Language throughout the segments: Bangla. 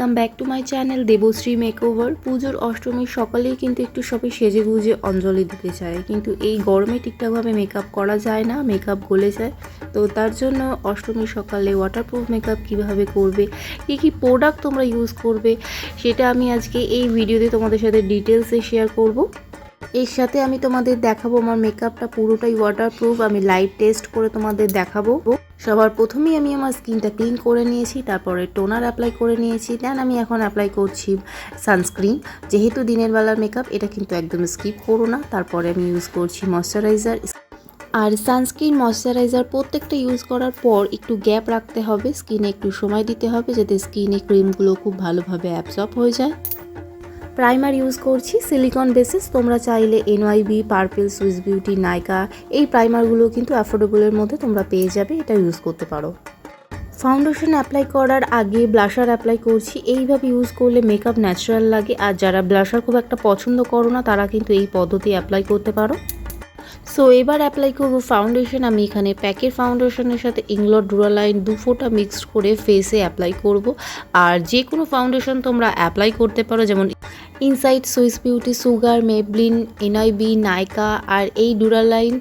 Welcome back to my channel Debashree makeover. পুজোর অষ্টমীর সকালেই কিন্তু একটু সবাই সেজে গুজে অঞ্জলি দিতে চায়, কিন্তু এই গরমে ঠিকঠাকভাবে মেকআপ করা যায় না, মেকআপ গলে যায়। তো তার জন্য অষ্টমীর সকালে ওয়াটারপ্রুফ মেকআপ কীভাবে করবে, কী কী প্রোডাক্ট তোমরা ইউজ করবে, সেটা আমি আজকে এই ভিডিওতে তোমাদের সাথে ডিটেলসে শেয়ার করব। এর সাথে আমি তোমাদের দেখাবো আমার মেকআপটা পুরোটাই ওয়াটারপ্রুফ। আমি লাইভ টেস্ট করে তোমাদের দেখাবো। সবার প্রথমেই আমি আমার স্কিনটা ক্লিন করে নিয়েছি, তারপরে টোনার অ্যাপ্লাই করে নিয়েছি। দেন আমি এখন অ্যাপ্লাই করছি সানস্ক্রিন। যেহেতু দিনের বেলার মেকআপ, এটা কিন্তু একদম স্কিপ করো না। তারপরে আমি ইউজ করছি ময়শ্চারাইজার। আর সানস্ক্রিন ময়শ্চারাইজার প্রত্যেকটা ইউজ করার পর একটু গ্যাপ রাখতে হবে, স্কিনে একটু সময় দিতে হবে যাতে স্কিনে ক্রিমগুলো খুব ভালোভাবে অ্যাবজর্ব হয়ে যায়। প্রাইমার ইউজ করছি সিলিকন বেসিস। তোমরা চাইলে NYB, পার্পল, সুইস বিউটি, নাইকা এই প্রাইমারগুলো কিন্তু অ্যাফোর্ডেবলের মধ্যে তোমরা পেয়ে যাবে, এটা ইউজ করতে পারো। ফাউন্ডেশন অ্যাপ্লাই করার আগে ব্লাশার অ্যাপ্লাই করছি। এইভাবে ইউজ করলে মেকআপ ন্যাচারাল লাগে। আর যারা ব্লাশার খুব একটা পছন্দ করো না, তারা কিন্তু এই পদ্ধতি অ্যাপ্লাই করতে পারো। সো এবার অ্যাপ্লাই করব ফাউন্ডেশন। আমি এখানে প্যাকের ফাউন্ডেশনের সাথে ইংলোর ডুরালাইন 2 ফোঁটা মিক্সড করে ফেসে অ্যাপ্লাই করব। আর যে কোনো ফাউন্ডেশন তোমরা অ্যাপ্লাই করতে পারো, যেমন inside, Swiss beauty, sugar, Maybelline, NYB, নাইকা। আর এই ডুরালাইন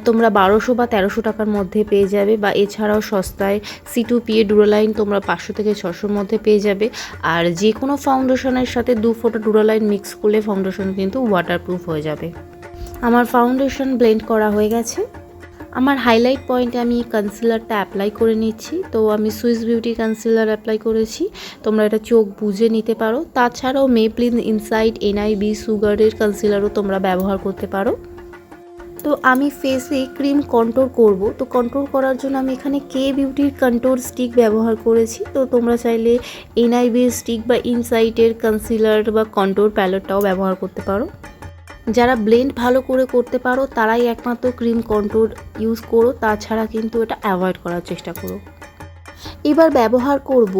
তোমরা 1200 বা 1300 টাকার মধ্যে পেয়ে যাবে, বা এছাড়াও সস্তায় C2PA ডুরালাইন তোমরা 500 থেকে 600-র মধ্যে পেয়ে যাবে। আর যে কোনো ফাউন্ডেশনের সাথে 2 ফোঁটা ডুরালাইন মিক্স করলে ফাউন্ডেশন কিন্তু ওয়াটারপ্রুফ হয়ে যাবে। আমার ফাউন্ডেশন ব্লেন্ড করা হয়ে গেছে। আমার হাইলাইট পয়েন্টে আমি কনসিলারটা অ্যাপ্লাই করে নিচ্ছি। তো আমি সুইস বিউটি কনসিলার অ্যাপ্লাই করেছি, তোমরা এটা চোখ বুজে নিতে পারো। তাছাড়াও মেবলিন, ইনসাইড, NYB, সুগারের কনসিলারও তোমরা ব্যবহার করতে পারো। তো আমি ফেসে ক্রিম কন্ট্রোল করব। তো কন্ট্রোল করার জন্য আমি এখানে কে বিউটির কন্ট্রোল স্টিক ব্যবহার করেছি। তো তোমরা চাইলে NYB স্টিক বা ইনসাইডের কনসিলার বা কন্ট্রোল প্যালেটটাও ব্যবহার করতে পারো। যারা ব্লেন্ড ভালো করে করতে পারো তারাই একমাত্র ক্রিম কন্ট্রোল ইউজ করো, তাছাড়া কিন্তু এটা অ্যাভয়েড করার চেষ্টা করো। এবার ব্যবহার করব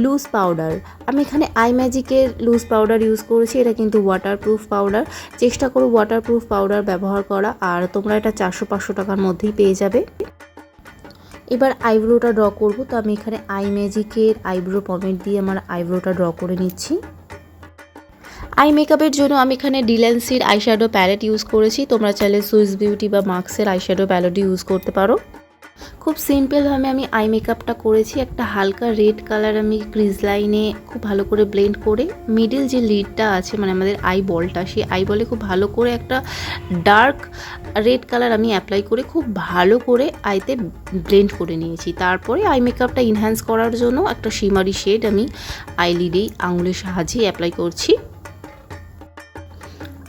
লুজ পাউডার। আমি এখানে আই ম্যাজিকের লুজ পাউডার ইউজ করেছি, এটা কিন্তু ওয়াটারপ্রুফ পাউডার। চেষ্টা করো ওয়াটারপ্রুফ পাউডার ব্যবহার করা, আর তোমরা এটা 400-500 টাকার মধ্যেই পেয়ে যাবে। এবার আইব্রোটা ড্র করব। তো আমি এখানে আই ম্যাজিকের আইব্রো পমেট দিয়ে আমার আইব্রোটা ড্র করে নিচ্ছি। আই মেকআপের জন্য আমি এখানে ডিল্যান্সির আইশ্যাডো প্যালেট ইউজ করেছি। তোমরা চাইলে সুইস বিউটি বা মার্কসের আইশ্যাডো প্যালেট ইউজ করতে পারো। খুব সিম্পলভাবে আমি আই মেকআপটা করেছি। একটা হালকা রেড কালার আমি ক্রিজ লাইনে খুব ভালো করে ব্লেন্ড করে, মিডিল যে লিডটা আছে মানে আমাদের আই বলটা, সেই আই বলে খুব ভালো করে একটা ডার্ক রেড কালার আমি অ্যাপ্লাই করে খুব ভালো করে আইতে ব্লেন্ড করে নিয়েছি। তারপরে আই মেকআপটা ইনহ্যান্স করার জন্য একটা শিমারি শেড আমি আই লিডেই আঙুলের সাহায্যে অ্যাপ্লাই করছি।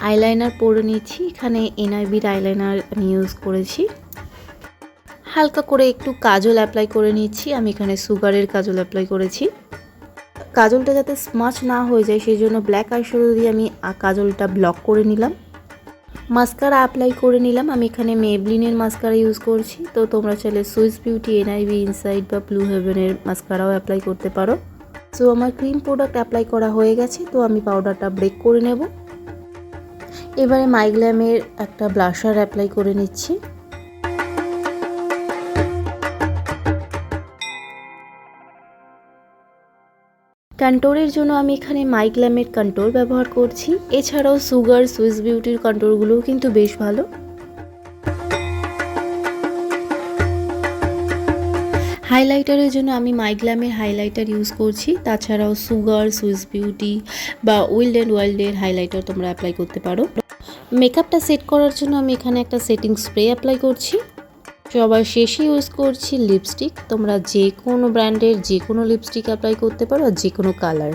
আইলাইনার পরে নিচ্ছি। এখানে NYBর আইলাইনার আমি ইউজ করেছি। হালকা করে একটু কাজল অ্যাপ্লাই করে নিচ্ছি। আমি এখানে সুগারের কাজল অ্যাপ্লাই করেছি। কাজলটা যাতে স্মাচ না হয়ে যায় সেই জন্য ব্ল্যাক আইশ্যাডো দিয়ে আমি কাজলটা ব্লক করে নিলাম। মাস্কারা অ্যাপ্লাই করে নিলাম। আমি এখানে মেবলিনের মাস্কারা ইউজ করছি। তো তোমরা চাইলে সুইস বিউটি, NYB, ইনসাইড বা ব্লু হেভেনের মাস্কারাও অ্যাপ্লাই করতে পারো। সো আমার ক্রিম প্রোডাক্ট অ্যাপ্লাই করা হয়ে গেছে। তো আমি পাউডারটা ব্রেক করে নেব। এবারে মাইগ্ল্যামের একটা ব্লাশার অ্যাপ্লাই করে নিচ্ছি। কন্ট্রোলের জন্য আমি এখানে মাইগ্ল্যামের কন্ট্রোল ব্যবহার করছি। এছাড়াও সুগার, সুইস বিউটির কন্ট্রোলগুলোও কিন্তু বেশ ভালো। হাইলাইটারের জন্য আমি মাইগ্ল্যামের হাইলাইটার ইউজ করছি। তাছাড়াও সুগার, সুইস বিউটি বা ওয়াইল্ডের হাইলাইটার তোমরা অ্যাপ্লাই করতে পারো। মেকআপটা সেট করার জন্য আমি এখানে একটা সেটিং স্প্রে অ্যাপ্লাই করছি। সবার শেষে ইউজ করছি লিপস্টিক। তোমরা যে কোনো ব্র্যান্ডের যে কোনো লিপস্টিক অ্যাপ্লাই করতে পারো, আর যে কোনো কালার।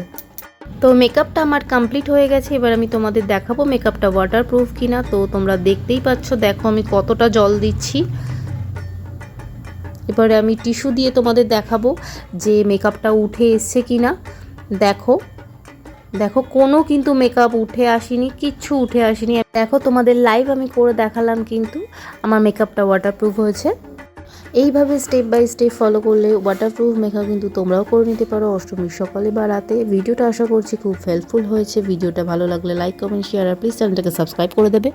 তো মেকআপটা আমার কমপ্লিট হয়ে গেছে। এবার আমি তোমাদের দেখাবো মেকআপটা ওয়াটারপ্রুফ কিনা। তো তোমরা দেখতেই পাচ্ছ, দেখো আমি কতটা জল দিচ্ছি। এবারে আমি টিস্যু দিয়ে তোমাদের দেখাবো যে মেকআপটা উঠে এসছে কিনা। দেখো দেখো কোনো কিন্তু মেকআপ উঠে আসেনি, কিচ্ছু উঠে আসেনি। দেখো তোমাদের লাইভ আমি করে দেখালাম, কিন্তু আমার মেকআপটা ওয়াটারপ্রুফ হয়েছে। এইভাবে স্টেপ বাই স্টেপ ফলো করলে ওয়াটারপ্রুফ মেকআপ কিন্তু তোমরাও করে নিতে পারো অষ্টমীর সকালে বা রাতে। ভিডিওটা আশা করছি খুব হেল্পফুল হয়েছে। ভিডিওটা ভালো লাগলে লাইক, কমেন্ট, শেয়ার আর প্লিজ চ্যানেলটাকে সাবস্ক্রাইব করে দেবে।